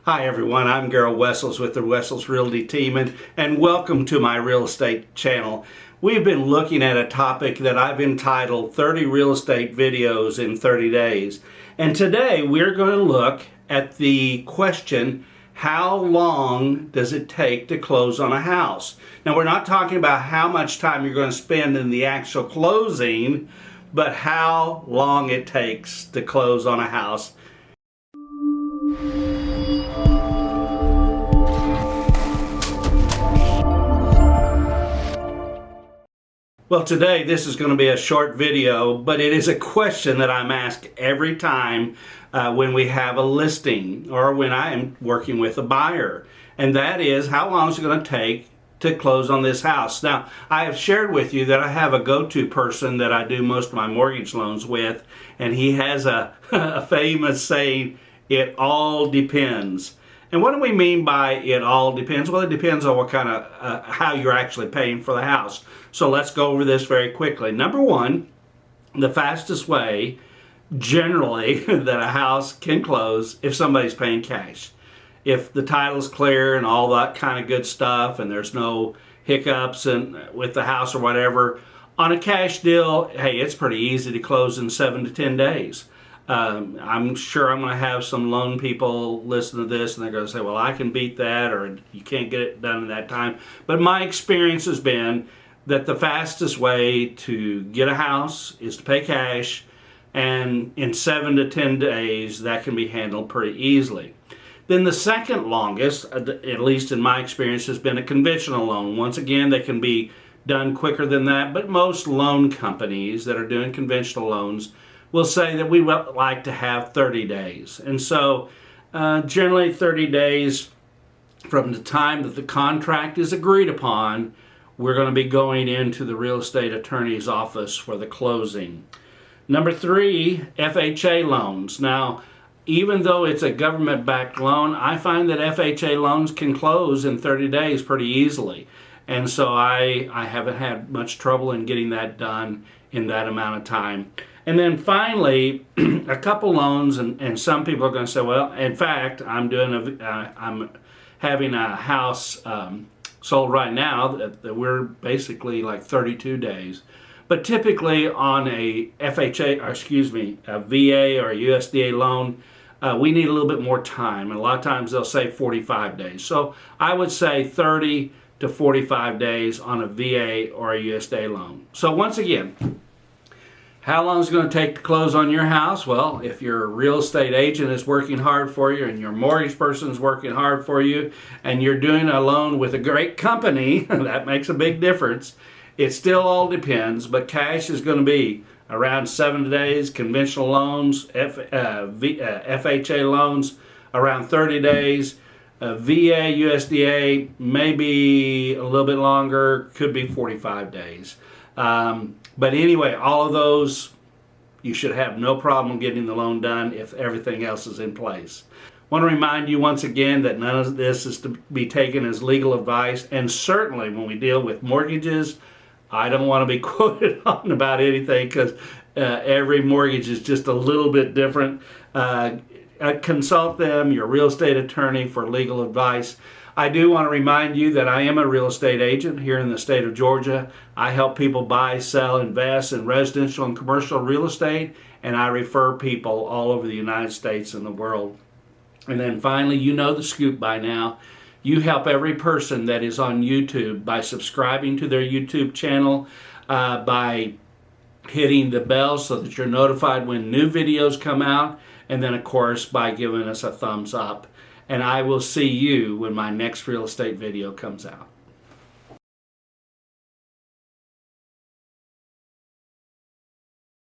Hi everyone, I'm Gerald Wessels with the Wessels Realty Team and welcome to my real estate channel. We've been looking at a topic that I've entitled 30 Real Estate Videos in 30 Days. And today we're going to look at the question, how long does it take to close on a house? Now we're not talking about how much time you're going to spend in the actual closing, but how long it takes to close on a house. Well, today this is going to be a short video, but it is a question that I'm asked every time when we have a listing or when I am working with a buyer. And that is, how long is it going to take to close on this house? Now, I have shared with you that I have a go-to person that I do most of my mortgage loans with, and he has a, a famous saying, it all depends. And what do we mean by it all depends? Well, it depends on what kind of, how you're actually paying for the house. So let's go over this very quickly. Number one, the fastest way generally that a house can close if somebody's paying cash. If the title's clear and all that kind of good stuff and there's no hiccups with the house or whatever, on a cash deal, hey, it's pretty easy to close in 7 to 10 days. I'm sure I'm going to have some loan people listen to this and they're going to say, well, I can beat that, or you can't get it done in that time. But my experience has been that the fastest way to get a house is to pay cash, and in 7 to 10 days that can be handled pretty easily. Then the second longest, at least in my experience, has been a conventional loan. Once again, they can be done quicker than that, but most loan companies that are doing conventional loans will say that we would like to have 30 days. And so generally 30 days from the time that the contract is agreed upon, we're going to be going into the real estate attorney's office for the closing. Number three, FHA loans. Now, even though it's a government-backed loan, I find that FHA loans can close in 30 days pretty easily. And so I haven't had much trouble in getting that done in that amount of time. And then finally, a couple loans, and some people are going to say, well, in fact, I'm having a house sold right now that we're basically like 32 days. But typically on a FHA, or excuse me, a VA or a USDA loan, we need a little bit more time. And a lot of times they'll say 45 days. So I would say 30 to 45 days on a VA or a USDA loan. So once again, how long is it going to take to close on your house? Well, if your real estate agent is working hard for you and your mortgage person is working hard for you and you're doing a loan with a great company, that makes a big difference. It still all depends, but cash is going to be around 7 days, conventional loans, FHA loans around 30 days, VA, USDA, maybe a little bit longer, could be 45 days. But anyway, all of those, you should have no problem getting the loan done if everything else is in place. I want to remind you once again that none of this is to be taken as legal advice, and certainly when we deal with mortgages, I don't want to be quoted on about anything because every mortgage is just a little bit different. Consult them, your real estate attorney, for legal advice. I do want to remind you that I am a real estate agent here in the state of Georgia. I help people buy, sell, invest in residential and commercial real estate, and I refer people all over the United States and the world. And then finally, you know the scoop by now. You help every person that is on YouTube by subscribing to their YouTube channel, by hitting the bell so that you're notified when new videos come out, and then of course by giving us a thumbs up. And I will see you when my next real estate video comes out.